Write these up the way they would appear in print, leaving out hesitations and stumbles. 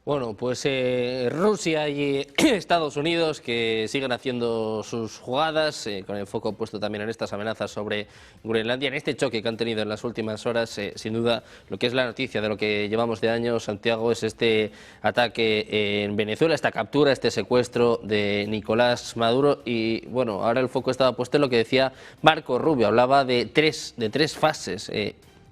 Bueno, pues Rusia y Estados Unidos que siguen haciendo sus jugadas, con el foco puesto también en estas amenazas sobre Groenlandia, en este choque que han tenido en las últimas horas. Sin duda, lo que es la noticia de lo que llevamos de años, Santiago, es este ataque en Venezuela, esta captura, este secuestro de Nicolás Maduro. Y bueno, ahora el foco estaba puesto en lo que decía Marco Rubio, hablaba de tres fases.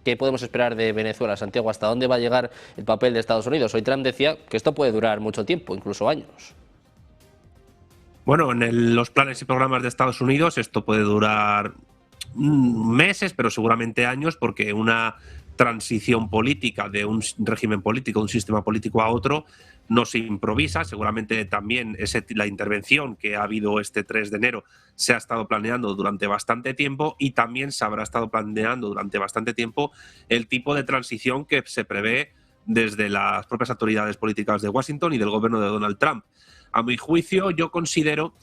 ¿Qué podemos esperar de Venezuela, Santiago? ¿Hasta dónde va a llegar el papel de Estados Unidos? Hoy Trump decía que esto puede durar mucho tiempo, incluso años. Bueno, los planes y programas de Estados Unidos esto puede durar meses, pero seguramente años, porque una transición política de un régimen político, un sistema político a otro, no se improvisa. Seguramente también la intervención que ha habido este 3 de enero se ha estado planeando durante bastante tiempo, y también se habrá estado planeando durante bastante tiempo el tipo de transición que se prevé desde las propias autoridades políticas de Washington y del gobierno de Donald Trump. A mi juicio, yo considero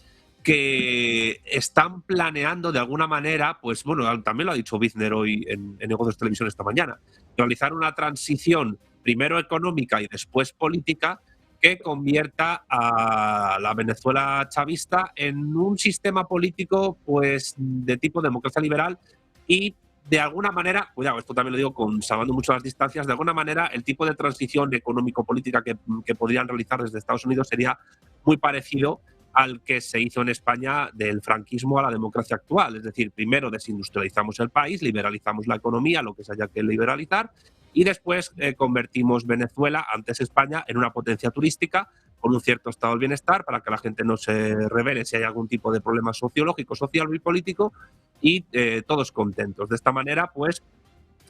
que están planeando de alguna manera, pues bueno, también lo ha dicho Bizner hoy en Negocios Televisión esta mañana, realizar una transición primero económica y después política que convierta a la Venezuela chavista en un sistema político pues de tipo democracia liberal, y de alguna manera, cuidado, esto también lo digo salvando mucho las distancias, de alguna manera el tipo de transición económico-política que podrían realizar desde Estados Unidos sería muy parecido al que se hizo en España del franquismo a la democracia actual. Es decir, primero desindustrializamos el país, liberalizamos la economía, lo que se haya que liberalizar, y después convertimos Venezuela, antes España, en una potencia turística con un cierto estado del bienestar para que la gente no se revele si hay algún tipo de problema sociológico, social y político, y todos contentos. De esta manera, pues,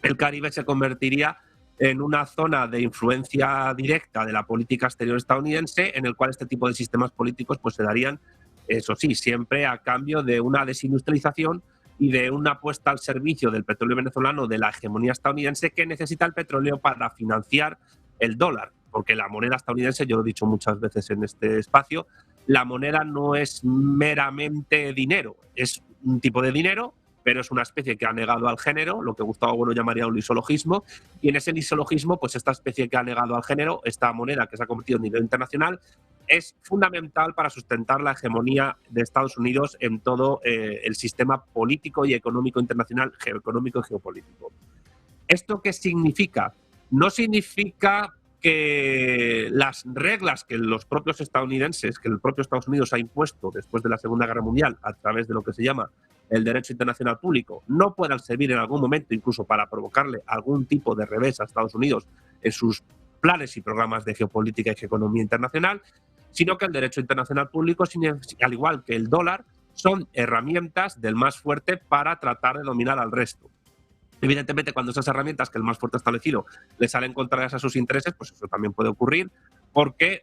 el Caribe se convertiría en una zona de influencia directa de la política exterior estadounidense, en el cual este tipo de sistemas políticos pues se darían, eso sí, siempre a cambio de una desindustrialización y de una puesta al servicio del petróleo venezolano, de la hegemonía estadounidense, que necesita el petróleo para financiar el dólar. Porque la moneda estadounidense, yo lo he dicho muchas veces en este espacio, la moneda no es meramente dinero, es un tipo de dinero, pero es una especie que ha negado al género, lo que Gustavo Bueno llamaría un lisologismo, y en ese lisologismo, pues esta especie que ha negado al género, esta moneda que se ha convertido en nivel internacional, es fundamental para sustentar la hegemonía de Estados Unidos en todo el sistema político y económico internacional, geoeconómico y geopolítico. ¿Esto qué significa? No significa que las reglas que los propios estadounidenses, que el propio Estados Unidos ha impuesto después de la Segunda Guerra Mundial a través de lo que se llama el derecho internacional público, no puedan servir en algún momento incluso para provocarle algún tipo de revés a Estados Unidos en sus planes y programas de geopolítica y economía internacional, sino que el derecho internacional público, al igual que el dólar, son herramientas del más fuerte para tratar de dominar al resto. Evidentemente, cuando esas herramientas que el más fuerte ha establecido le salen contrarias a sus intereses, pues eso también puede ocurrir, porque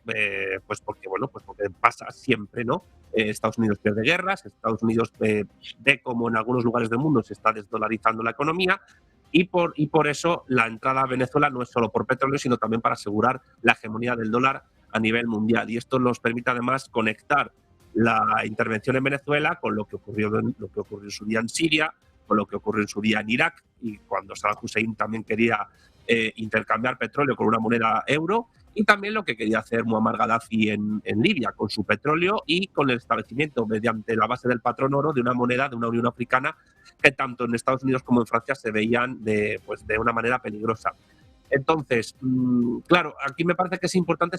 pasa siempre, ¿no? Estados Unidos pierde guerras, Estados Unidos ve como en algunos lugares del mundo se está desdolarizando la economía, y por eso la entrada a Venezuela no es solo por petróleo, sino también para asegurar la hegemonía del dólar a nivel mundial. Y esto nos permite además conectar la intervención en Venezuela con lo que ocurrió en su día en Siria, con lo que ocurrió en su día en Irak, y cuando Saddam Hussein también quería intercambiar petróleo con una moneda euro, y también lo que quería hacer Muammar Gaddafi en Libia con su petróleo y con el establecimiento mediante la base del patrón oro de una moneda de una Unión Africana que tanto en Estados Unidos como en Francia se veían de una manera peligrosa. Entonces, claro, aquí me parece que es importante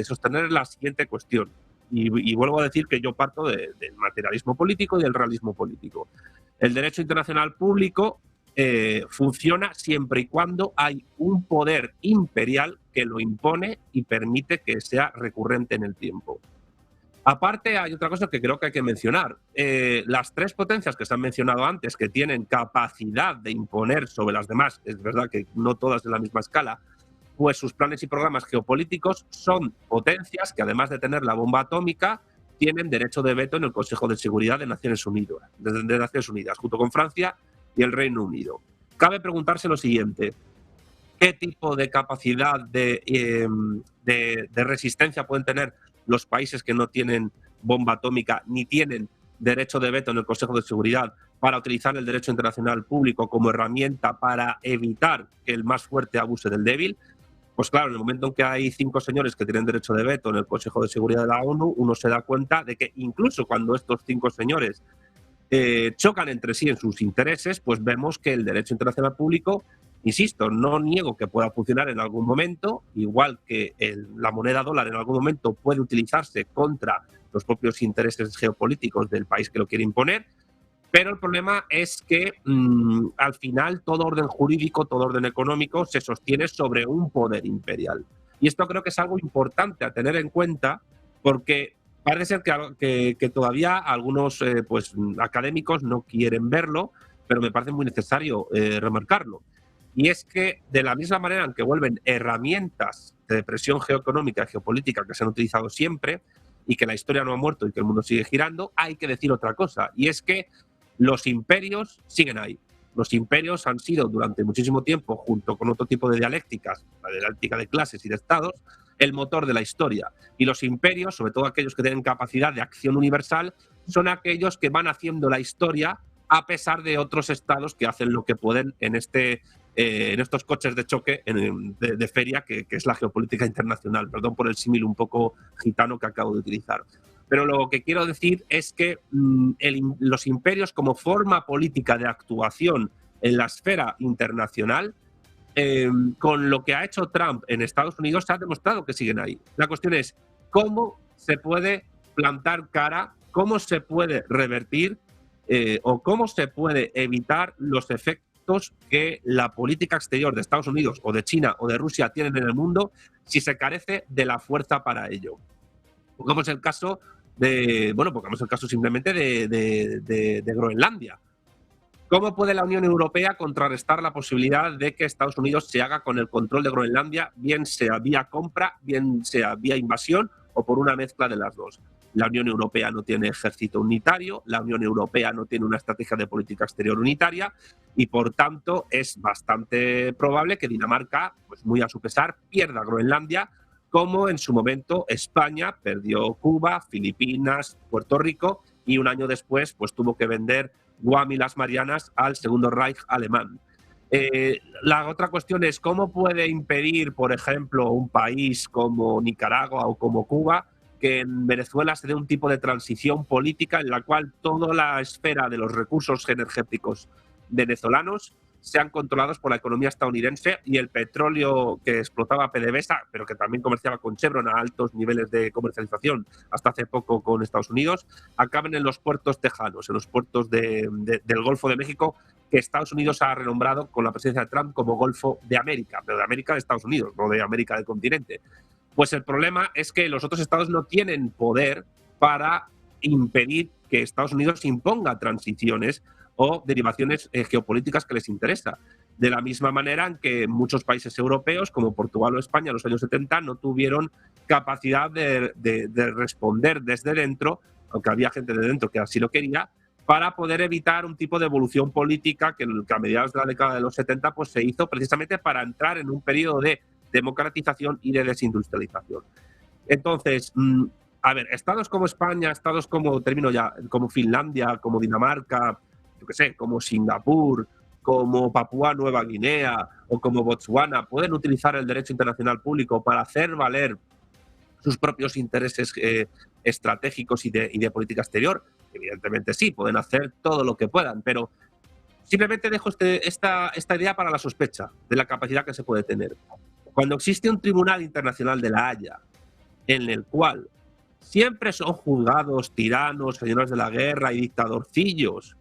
sostener la siguiente cuestión. Y vuelvo a decir que yo parto del materialismo político y del realismo político. El derecho internacional público funciona siempre y cuando hay un poder imperial que lo impone y permite que sea recurrente en el tiempo. Aparte, hay otra cosa que creo que hay que mencionar. Las tres potencias que se han mencionado antes, que tienen capacidad de imponer sobre las demás, es verdad que no todas en la misma escala, pues sus planes y programas geopolíticos son potencias que, además de tener la bomba atómica, tienen derecho de veto en el Consejo de Seguridad de Naciones Unidas, junto con Francia y el Reino Unido. Cabe preguntarse lo siguiente: ¿qué tipo de capacidad de resistencia pueden tener los países que no tienen bomba atómica ni tienen derecho de veto en el Consejo de Seguridad para utilizar el derecho internacional público como herramienta para evitar que el más fuerte abuse del débil? Pues claro, en el momento en que hay 5 señores que tienen derecho de veto en el Consejo de Seguridad de la ONU, uno se da cuenta de que incluso cuando estos 5 señores chocan entre sí en sus intereses, pues vemos que el derecho internacional público, insisto, no niego que pueda funcionar en algún momento, igual que la moneda dólar en algún momento puede utilizarse contra los propios intereses geopolíticos del país que lo quiere imponer, pero el problema es que al final todo orden jurídico, todo orden económico se sostiene sobre un poder imperial. Y esto creo que es algo importante a tener en cuenta, porque parece ser que todavía algunos pues, académicos no quieren verlo, pero me parece muy necesario remarcarlo. Y es que de la misma manera en que vuelven herramientas de presión geoeconómica y geopolítica que se han utilizado siempre, y que la historia no ha muerto y que el mundo sigue girando, hay que decir otra cosa, y es que los imperios siguen ahí. Los imperios han sido durante muchísimo tiempo, junto con otro tipo de dialécticas, la dialéctica de clases y de estados, el motor de la historia. Y los imperios, sobre todo aquellos que tienen capacidad de acción universal, son aquellos que van haciendo la historia a pesar de otros estados que hacen lo que pueden en estos coches de choque de feria, que es la geopolítica internacional. Perdón por el símil un poco gitano que acabo de utilizar. Pero lo que quiero decir es que los imperios como forma política de actuación en la esfera internacional, con lo que ha hecho Trump en Estados Unidos, se ha demostrado que siguen ahí. La cuestión es cómo se puede plantar cara, cómo se puede revertir o cómo se puede evitar los efectos que la política exterior de Estados Unidos o de China o de Rusia tienen en el mundo si se carece de la fuerza para ello. Pongamos el caso simplemente de Groenlandia. ¿Cómo puede la Unión Europea contrarrestar la posibilidad de que Estados Unidos se haga con el control de Groenlandia, bien sea vía compra, bien sea vía invasión o por una mezcla de las dos? La Unión Europea no tiene ejército unitario, la Unión Europea no tiene una estrategia de política exterior unitaria y, por tanto, es bastante probable que Dinamarca, pues muy a su pesar, pierda Groenlandia, como en su momento España perdió Cuba, Filipinas, Puerto Rico y un año después pues tuvo que vender Guam y las Marianas al Segundo Reich alemán. La otra cuestión es cómo puede impedir, por ejemplo, un país como Nicaragua o como Cuba que en Venezuela se dé un tipo de transición política en la cual toda la esfera de los recursos energéticos venezolanos sean controlados por la economía estadounidense y el petróleo que explotaba PDVSA, pero que también comerciaba con Chevron a altos niveles de comercialización hasta hace poco con Estados Unidos, acaben en los puertos tejanos, en los puertos del Golfo de México, que Estados Unidos ha renombrado con la presidencia de Trump como Golfo de América, pero de América de Estados Unidos, no de América del continente. Pues el problema es que los otros estados no tienen poder para impedir que Estados Unidos imponga transiciones o derivaciones geopolíticas que les interesa. De la misma manera en que muchos países europeos, como Portugal o España en los años 70, no tuvieron capacidad de responder desde dentro, aunque había gente de dentro que así lo quería, para poder evitar un tipo de evolución política que a mediados de la década de los 70 pues, se hizo precisamente para entrar en un periodo de democratización y de desindustrialización. Entonces, a ver, estados como España, estados como, termino ya, como Finlandia, como Dinamarca, yo qué sé, como Singapur, como Papúa Nueva Guinea o como Botswana, pueden utilizar el derecho internacional público para hacer valer sus propios intereses estratégicos y de política exterior. Evidentemente sí, pueden hacer todo lo que puedan, pero simplemente dejo esta idea para la sospecha de la capacidad que se puede tener. Cuando existe un tribunal internacional de La Haya en el cual siempre son juzgados tiranos, señores de la guerra y dictadorcillos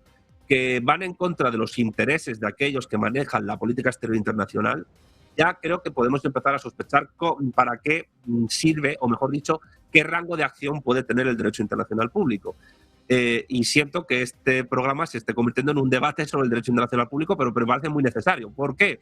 que van en contra de los intereses de aquellos que manejan la política exterior internacional, ya creo que podemos empezar a sospechar para qué sirve, o mejor dicho, qué rango de acción puede tener el derecho internacional público. Y siento que este programa se esté convirtiendo en un debate sobre el derecho internacional público, pero me parece muy necesario. ¿Por qué?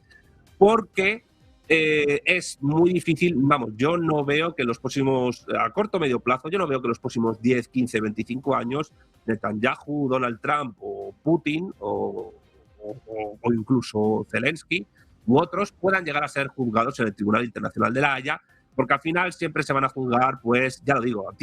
Porque es muy difícil, vamos, yo no veo que los próximos, a corto o medio plazo, yo no veo que los próximos 10, 15, 25 años Netanyahu, Donald Trump o Putin o incluso Zelensky u otros puedan llegar a ser juzgados en el Tribunal Internacional de La Haya, porque al final siempre se van a juzgar, pues, ya lo digo,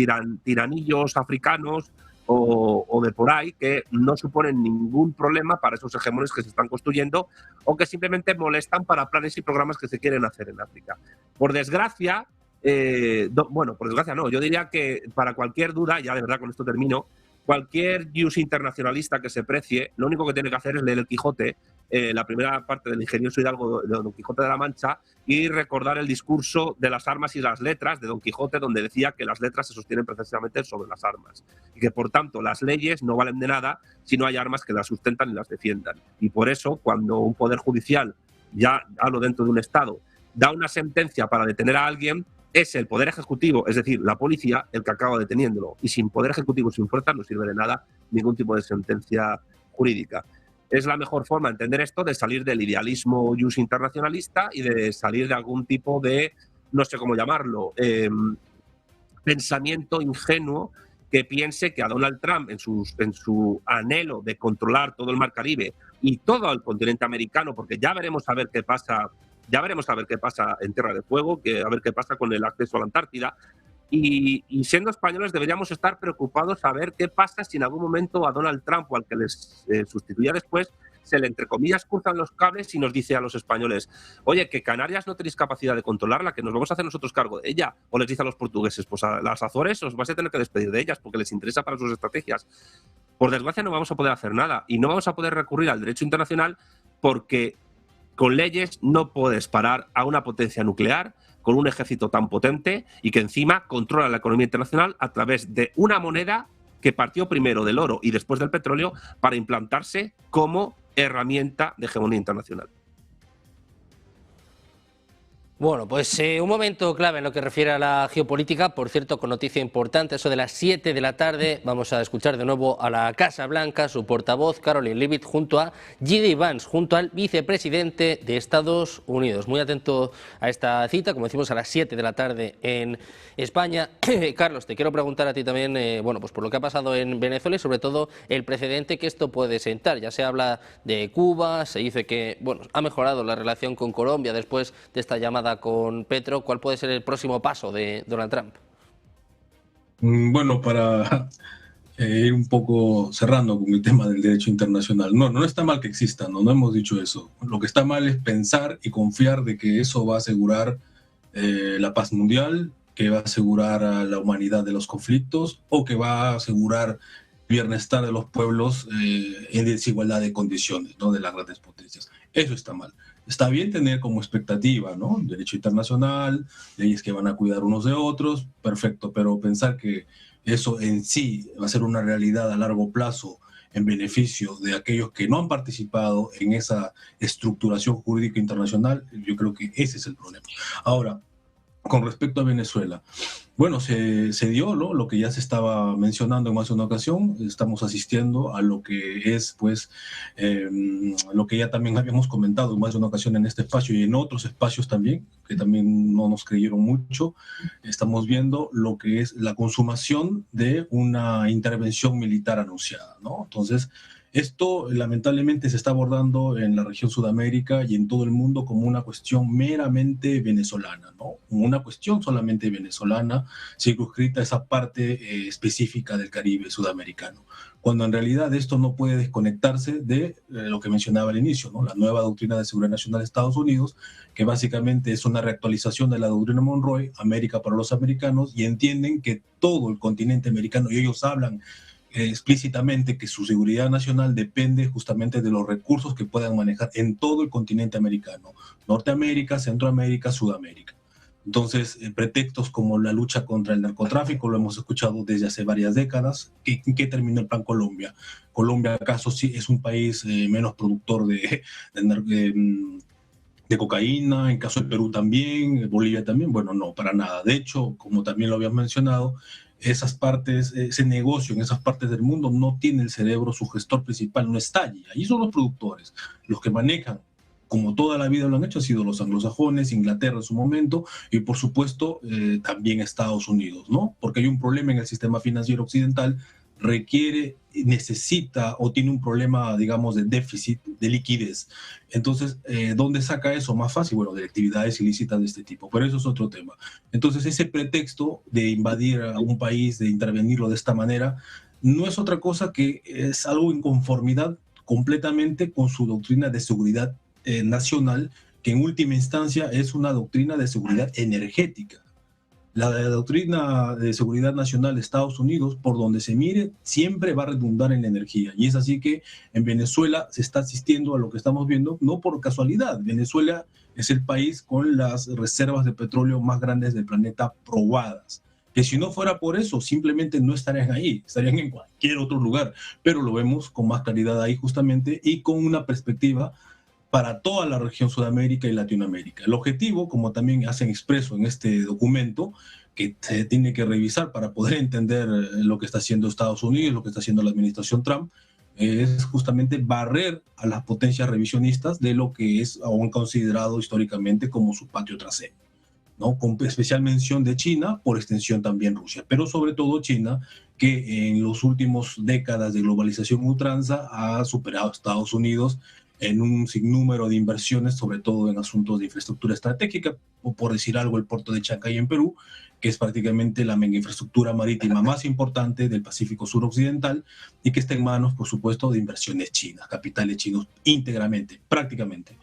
tiranillos africanos o de por ahí, que no suponen ningún problema para esos hegemones que se están construyendo o que simplemente molestan para planes y programas que se quieren hacer en África. Por desgracia, por desgracia no, yo diría que para cualquier duda, ya de verdad con esto termino, cualquier news internacionalista que se precie, lo único que tiene que hacer es leer el Quijote, la primera parte del ingenioso Hidalgo de Don Quijote de la Mancha, y recordar el discurso de las armas y las letras de Don Quijote, donde decía que las letras se sostienen precisamente sobre las armas y que por tanto las leyes no valen de nada si no hay armas que las sustentan y las defiendan. Y por eso, cuando un poder judicial, ya hablo dentro de un Estado, da una sentencia para detener a alguien, es el Poder Ejecutivo, es decir, la policía, el que acaba deteniéndolo. Y sin Poder Ejecutivo, sin fuerza, no sirve de nada ningún tipo de sentencia jurídica. Es la mejor forma de entender esto, de salir del idealismo jus internacionalista y de salir de algún tipo de, no sé cómo llamarlo, pensamiento ingenuo que piense que a Donald Trump, en su anhelo de controlar todo el Mar Caribe y todo el continente americano, porque ya veremos a ver qué pasa. Ya veremos a ver qué pasa en Tierra de Fuego, a ver qué pasa con el acceso a la Antártida. Y siendo españoles deberíamos estar preocupados a ver qué pasa si en algún momento a Donald Trump o al que les sustituya después se le, entre comillas, cruzan los cables y nos dice a los españoles: oye, que Canarias no tenéis capacidad de controlarla, que nos vamos a hacer nosotros cargo de ella. O les dice a los portugueses: pues a las Azores os vais a tener que despedir de ellas porque les interesa para sus estrategias. Por desgracia no vamos a poder hacer nada y no vamos a poder recurrir al derecho internacional porque con leyes no puedes parar a una potencia nuclear con un ejército tan potente y que encima controla la economía internacional a través de una moneda que partió primero del oro y después del petróleo para implantarse como herramienta de hegemonía internacional. Bueno, pues un momento clave en lo que refiere a la geopolítica, por cierto, con noticia importante, eso de las 7 de la tarde, vamos a escuchar de nuevo a la Casa Blanca, su portavoz, Caroline Leavitt, junto a J.D. Vance, junto al vicepresidente de Estados Unidos. Muy atento a esta cita, como decimos, a las 7 de la tarde en España. Carlos, te quiero preguntar a ti también, pues por lo que ha pasado en Venezuela y sobre todo el precedente que esto puede sentar. Ya se habla de Cuba, se dice que ha mejorado la relación con Colombia después de esta llamada con Petro. ¿Cuál puede ser el próximo paso de Donald Trump? Bueno, para ir un poco cerrando con el tema del derecho internacional, no está mal que exista, no hemos dicho eso. Lo que está mal es pensar y confiar de que eso va a asegurar la paz mundial, que va a asegurar a la humanidad de los conflictos o que va a asegurar el bienestar de los pueblos en desigualdad de condiciones, ¿no?, de las grandes potencias. Eso está mal. Está bien tener como expectativa, ¿no?, derecho internacional, leyes que van a cuidar unos de otros, perfecto, pero pensar que eso en sí va a ser una realidad a largo plazo en beneficio de aquellos que no han participado en esa estructuración jurídica internacional, yo creo que ese es el problema. Ahora, con respecto a Venezuela, bueno, se dio, ¿no?, lo que ya se estaba mencionando en más de una ocasión. Estamos asistiendo a lo que es, pues, lo que ya también habíamos comentado en más de una ocasión en este espacio y en otros espacios también, que también no nos creyeron mucho. Estamos viendo lo que es la consumación de una intervención militar anunciada, ¿no? Entonces, esto lamentablemente se está abordando en la región Sudamérica y en todo el mundo como una cuestión meramente venezolana, ¿no? Como una cuestión solamente venezolana, circunscrita a esa parte específica del Caribe sudamericano, cuando en realidad esto no puede desconectarse de lo que mencionaba al inicio, ¿no?, la nueva doctrina de seguridad nacional de Estados Unidos, que básicamente es una reactualización de la doctrina Monroe, América para los americanos, y entienden que todo el continente americano, y ellos hablan explícitamente que su seguridad nacional depende justamente de los recursos que puedan manejar en todo el continente americano, Norteamérica, Centroamérica, Sudamérica. Entonces, pretextos como la lucha contra el narcotráfico lo hemos escuchado desde hace varias décadas. ¿En qué terminó el Plan Colombia? ¿Colombia acaso sí es un país menos productor de cocaína? En caso de Perú también, Bolivia también. Bueno, no, para nada. De hecho, como también lo habías mencionado, esas partes, ese negocio en esas partes del mundo no tiene el cerebro, su gestor principal no está allí. Allí son los productores, los que manejan, como toda la vida lo han hecho, han sido los anglosajones, Inglaterra en su momento, y por supuesto también Estados Unidos, ¿no? Porque hay un problema en el sistema financiero occidental, requiere, necesita o tiene un problema, digamos, de déficit de liquidez. Entonces, ¿dónde saca eso más fácil? Bueno, de actividades ilícitas de este tipo, pero eso es otro tema. Entonces, ese pretexto de invadir a un país, de intervenirlo de esta manera, no es otra cosa que es algo en conformidad completamente con su doctrina de seguridad nacional, que en última instancia es una doctrina de seguridad energética. La doctrina de seguridad nacional de Estados Unidos, por donde se mire, siempre va a redundar en la energía. Y es así que en Venezuela se está asistiendo a lo que estamos viendo, no por casualidad. Venezuela es el país con las reservas de petróleo más grandes del planeta probadas. Que si no fuera por eso, simplemente no estarían ahí, estarían en cualquier otro lugar. Pero lo vemos con más claridad ahí justamente y con una perspectiva para toda la región Sudamérica y Latinoamérica. El objetivo, como también hacen expreso en este documento, que se tiene que revisar para poder entender lo que está haciendo Estados Unidos, lo que está haciendo la administración Trump, es justamente barrer a las potencias revisionistas de lo que es aún considerado históricamente como su patio trasero, ¿no? Con especial mención de China, por extensión también Rusia, pero sobre todo China, que en las últimas décadas de globalización ultranza ha superado a Estados Unidos en un sinnúmero de inversiones, sobre todo en asuntos de infraestructura estratégica, o por decir algo, el puerto de Chancay en Perú, que es prácticamente la mega infraestructura marítima más importante del Pacífico suroccidental y que está en manos, por supuesto, de inversiones chinas, capitales chinos íntegramente, prácticamente.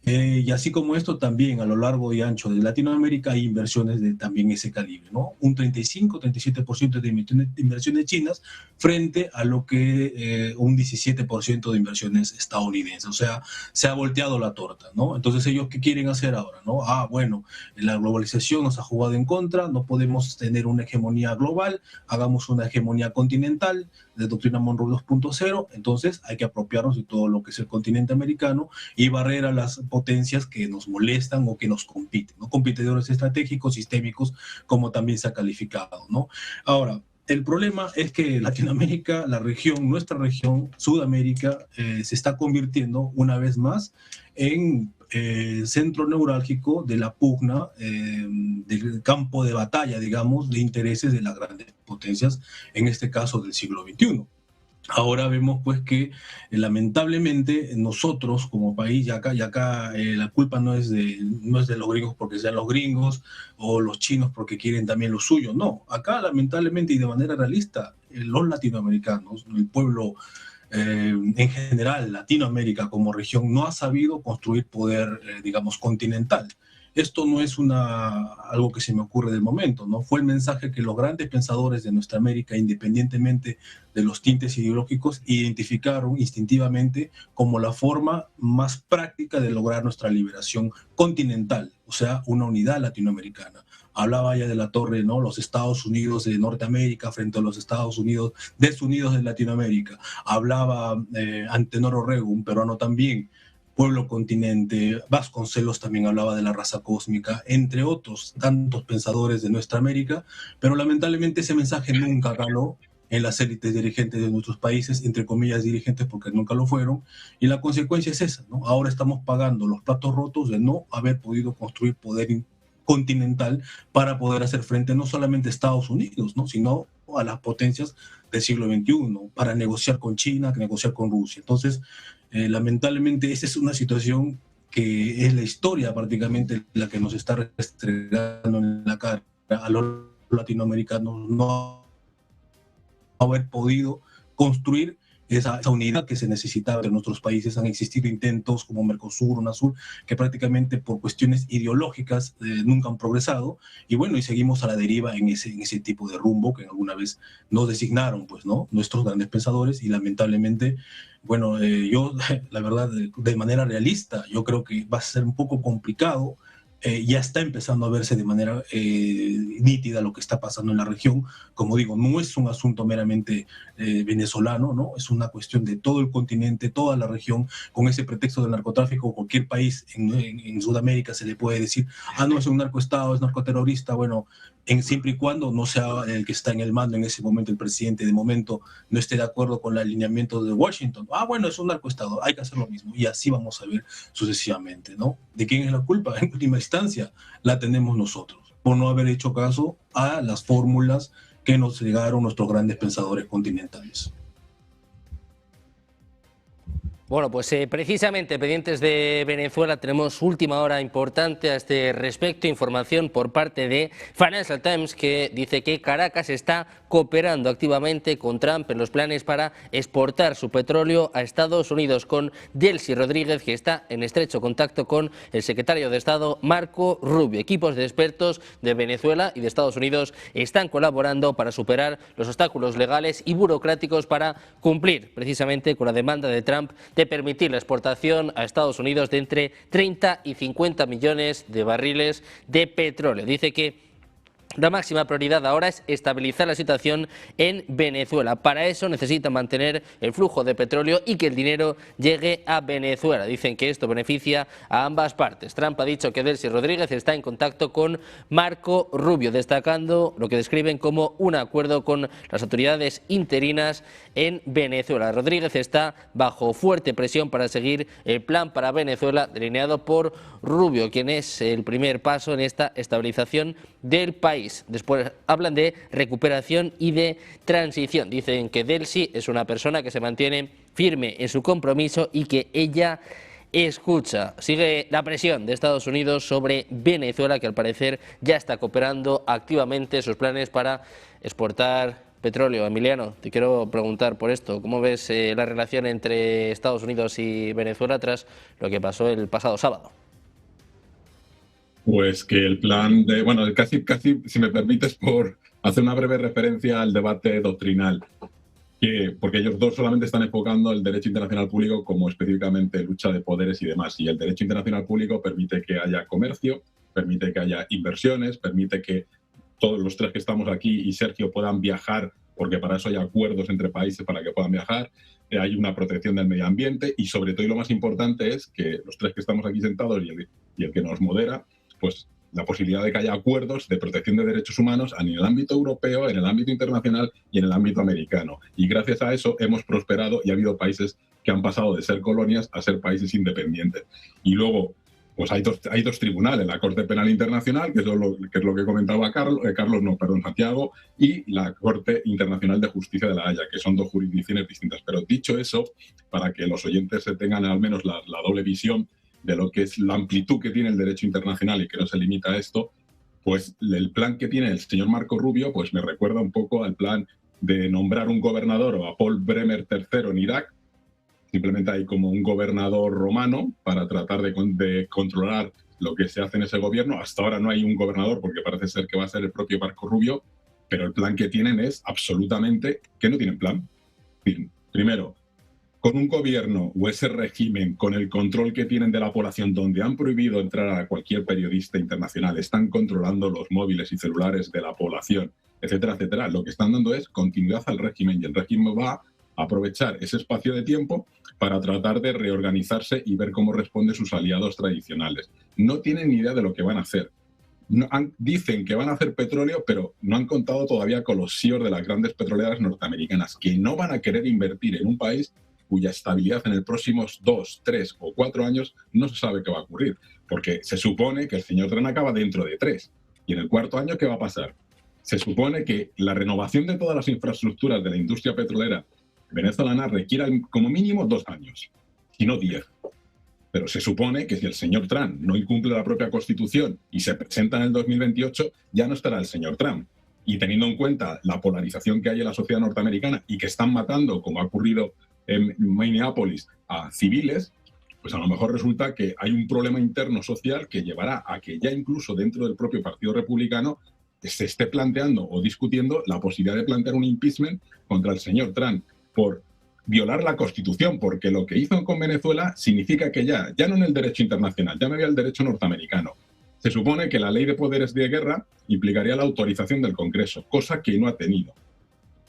Y así como esto, también a lo largo y ancho de Latinoamérica hay inversiones de también ese calibre, ¿no? Un 35-37% de inversiones chinas frente a lo que un 17% de inversiones estadounidenses. O sea, se ha volteado la torta, ¿no? Entonces, ¿ellos qué quieren hacer ahora, no? Bueno, la globalización nos ha jugado en contra, no podemos tener una hegemonía global, hagamos una hegemonía continental de doctrina Monroe 2.0, entonces hay que apropiarnos de todo lo que es el continente americano y barrer a las potencias que nos molestan o que nos compiten, ¿no? Competidores estratégicos, sistémicos, como también se ha calificado, ¿no? Ahora, el problema es que Latinoamérica, la región, nuestra región, Sudamérica, se está convirtiendo una vez más en centro neurálgico de la pugna, del campo de batalla, digamos, de intereses de las grandes potencias, en este caso del siglo XXI. Ahora vemos pues que lamentablemente nosotros como país, y acá la culpa no es de los gringos porque sean los gringos o los chinos porque quieren también lo suyo, no, acá lamentablemente y de manera realista los latinoamericanos, el pueblo en general, Latinoamérica como región no ha sabido construir poder, digamos, continental. Esto no es algo que se me ocurre del momento, ¿no? Fue el mensaje que los grandes pensadores de nuestra América, independientemente de los tintes ideológicos, identificaron instintivamente como la forma más práctica de lograr nuestra liberación continental, o sea, una unidad latinoamericana. Hablaba ya de la torre, ¿no? Los Estados Unidos de Norteamérica frente a los Estados Unidos desunidos de Latinoamérica. Hablaba Antenor Orrego, un peruano también, Pueblo Continente. Vasconcelos también hablaba de la raza cósmica, entre otros tantos pensadores de nuestra América, pero lamentablemente ese mensaje nunca caló en las élites dirigentes de nuestros países, entre comillas dirigentes porque nunca lo fueron, y la consecuencia es esa, ¿no? Ahora estamos pagando los platos rotos de no haber podido construir poder continental para poder hacer frente no solamente a Estados Unidos, ¿no? Sino a las potencias del siglo XXI, para negociar con China, negociar con Rusia. Entonces, lamentablemente, esa es una situación que es la historia prácticamente la que nos está restregando en la cara a los latinoamericanos, no haber podido construir esa unidad que se necesitaba de nuestros países. Han existido intentos como Mercosur, UNASUR, que prácticamente por cuestiones ideológicas nunca han progresado, y bueno, y seguimos a la deriva en ese tipo de rumbo que alguna vez nos designaron, pues, ¿no? Nuestros grandes pensadores, y lamentablemente, bueno, yo, la verdad, de manera realista, yo creo que va a ser un poco complicado. Ya está empezando a verse de manera nítida lo que está pasando en la región. Como digo, no es un asunto meramente venezolano, ¿no? Es una cuestión de todo el continente, toda la región, con ese pretexto del narcotráfico. Cualquier país en Sudamérica se le puede decir, no, es un narcoestado, es narcoterrorista. Bueno, siempre y cuando no sea el que está en el mando en ese momento, el presidente de momento, no esté de acuerdo con el alineamiento de Washington. Bueno, es un narcoestado, hay que hacer lo mismo. Y así vamos a ver sucesivamente, ¿no? ¿De quién es la culpa? En última instancia, la tenemos nosotros, por no haber hecho caso a las fórmulas que nos llegaron nuestros grandes pensadores continentales. Bueno, pues precisamente pendientes de Venezuela tenemos última hora importante a este respecto, información por parte de Financial Times que dice que Caracas está cooperando activamente con Trump en los planes para exportar su petróleo a Estados Unidos, con Delcy Rodríguez, que está en estrecho contacto con el secretario de Estado Marco Rubio. Equipos de expertos de Venezuela y de Estados Unidos están colaborando para superar los obstáculos legales y burocráticos para cumplir precisamente con la demanda de Trump de permitir la exportación a Estados Unidos de entre 30 y 50 millones de barriles de petróleo. Dice que la máxima prioridad ahora es estabilizar la situación en Venezuela. Para eso necesitan mantener el flujo de petróleo y que el dinero llegue a Venezuela. Dicen que esto beneficia a ambas partes. Trump ha dicho que Delcy Rodríguez está en contacto con Marco Rubio, destacando lo que describen como un acuerdo con las autoridades interinas en Venezuela. Rodríguez está bajo fuerte presión para seguir el plan para Venezuela delineado por Rubio, quien es el primer paso en esta estabilización del país. Después hablan de recuperación y de transición. Dicen que Delcy es una persona que se mantiene firme en su compromiso y que ella escucha. Sigue la presión de Estados Unidos sobre Venezuela, que al parecer ya está cooperando activamente sus planes para exportar petróleo. Emiliano, te quiero preguntar por esto. ¿Cómo ves la relación entre Estados Unidos y Venezuela tras lo que pasó el pasado sábado? Pues que el plan de, bueno, casi, si me permites, por hacer una breve referencia al debate doctrinal, porque ellos dos solamente están enfocando el derecho internacional público como específicamente lucha de poderes y demás, y el derecho internacional público permite que haya comercio, permite que haya inversiones, permite que todos los tres que estamos aquí y Sergio puedan viajar, porque para eso hay acuerdos entre países para que puedan viajar, hay una protección del medio ambiente y sobre todo, y lo más importante es que los tres que estamos aquí sentados y el que nos modera, pues la posibilidad de que haya acuerdos de protección de derechos humanos en el ámbito europeo, en el ámbito internacional y en el ámbito americano. Y gracias a eso hemos prosperado y ha habido países que han pasado de ser colonias a ser países independientes. Y luego, pues hay dos tribunales, la Corte Penal Internacional, que es lo que comentaba Santiago, y la Corte Internacional de Justicia de la Haya, que son dos jurisdicciones distintas. Pero dicho eso, para que los oyentes se tengan al menos la doble visión de lo que es la amplitud que tiene el derecho internacional y que no se limita a esto, pues el plan que tiene el señor Marco Rubio pues me recuerda un poco al plan de nombrar un gobernador o a Paul Bremer III en Irak. Simplemente hay como un gobernador romano para tratar de controlar lo que se hace en ese gobierno. Hasta ahora no hay un gobernador porque parece ser que va a ser el propio Marco Rubio, pero el plan que tienen es absolutamente que no tienen plan. Primero, con un gobierno o ese régimen, con el control que tienen de la población, donde han prohibido entrar a cualquier periodista internacional, están controlando los móviles y celulares de la población, etcétera, etcétera. Lo que están dando es continuidad al régimen y el régimen va a aprovechar ese espacio de tiempo para tratar de reorganizarse y ver cómo responden sus aliados tradicionales. No tienen ni idea de lo que van a hacer. Dicen que van a hacer petróleo, pero no han contado todavía con los CEOs de las grandes petroleras norteamericanas, que no van a querer invertir en un país cuya estabilidad en los próximos 2, 3 o 4 años no se sabe qué va a ocurrir, porque se supone que el señor Trump acaba dentro de 3. Y en el cuarto año, ¿qué va a pasar? Se supone que la renovación de todas las infraestructuras de la industria petrolera venezolana requiere como mínimo 2 años, si no 10. Pero se supone que si el señor Trump no incumple la propia Constitución y se presenta en el 2028, ya no estará el señor Trump. Y teniendo en cuenta la polarización que hay en la sociedad norteamericana y que están matando, como ha ocurrido en Minneapolis, a civiles, pues a lo mejor resulta que hay un problema interno social que llevará a que ya incluso dentro del propio Partido Republicano se esté planteando o discutiendo la posibilidad de plantear un impeachment contra el señor Trump por violar la Constitución, porque lo que hizo con Venezuela significa que ya no en el derecho internacional, ya me voy al derecho norteamericano. Se supone que la ley de poderes de guerra implicaría la autorización del Congreso, cosa que no ha tenido.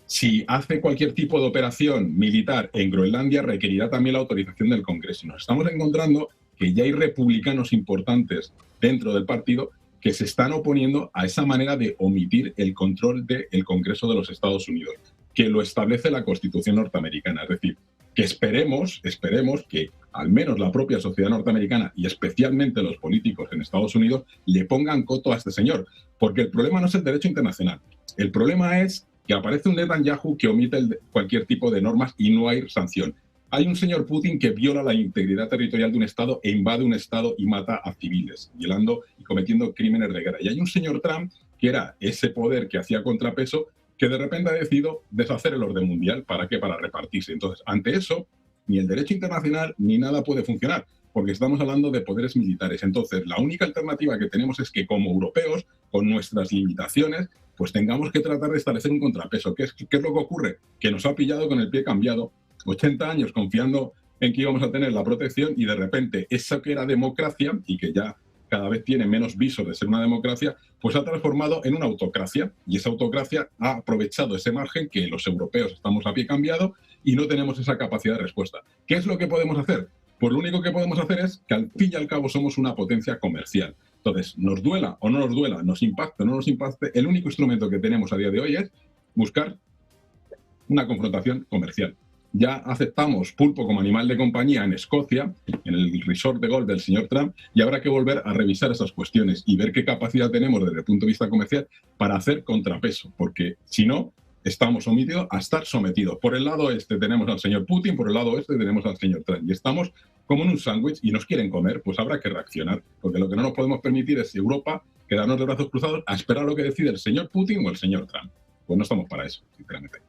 Si hace cualquier tipo de operación militar en Groenlandia, requerirá también la autorización del Congreso. Y nos estamos encontrando que ya hay republicanos importantes dentro del partido que se están oponiendo a esa manera de omitir el control del Congreso de los Estados Unidos, que lo establece la Constitución norteamericana. Es decir, que esperemos que al menos la propia sociedad norteamericana y especialmente los políticos en Estados Unidos le pongan coto a este señor. Porque el problema no es el derecho internacional. El problema es que aparece un Netanyahu que omite cualquier tipo de normas y no hay sanción. Hay un señor Putin que viola la integridad territorial de un Estado e invade un Estado y mata a civiles, violando y cometiendo crímenes de guerra. Y hay un señor Trump que era ese poder que hacía contrapeso, que de repente ha decidido deshacer el orden mundial. ¿Para qué? Para repartirse. Entonces, ante eso, ni el derecho internacional ni nada puede funcionar, porque estamos hablando de poderes militares. Entonces, la única alternativa que tenemos es que como europeos, con nuestras limitaciones, pues tengamos que tratar de establecer un contrapeso. ¿Qué es lo que ocurre? Que nos ha pillado con el pie cambiado, 80 años confiando en que íbamos a tener la protección y de repente eso que era democracia y que ya cada vez tiene menos visos de ser una democracia, pues ha transformado en una autocracia. Y esa autocracia ha aprovechado ese margen que los europeos estamos a pie cambiado y no tenemos esa capacidad de respuesta. ¿Qué es lo que podemos hacer? Pues lo único que podemos hacer es que al fin y al cabo somos una potencia comercial. Entonces, nos duela o no nos duela, nos impacte o no nos impacte, el único instrumento que tenemos a día de hoy es buscar una confrontación comercial. Ya aceptamos pulpo como animal de compañía en Escocia, en el resort de golf del señor Trump, y habrá que volver a revisar esas cuestiones y ver qué capacidad tenemos desde el punto de vista comercial para hacer contrapeso, porque si no, estamos sometidos a estar sometidos. Por el lado este tenemos al señor Putin, por el lado oeste tenemos al señor Trump, y estamos como en un sándwich y nos quieren comer, pues habrá que reaccionar, porque lo que no nos podemos permitir es Europa quedarnos de brazos cruzados a esperar lo que decide el señor Putin o el señor Trump. Pues no estamos para eso, sinceramente.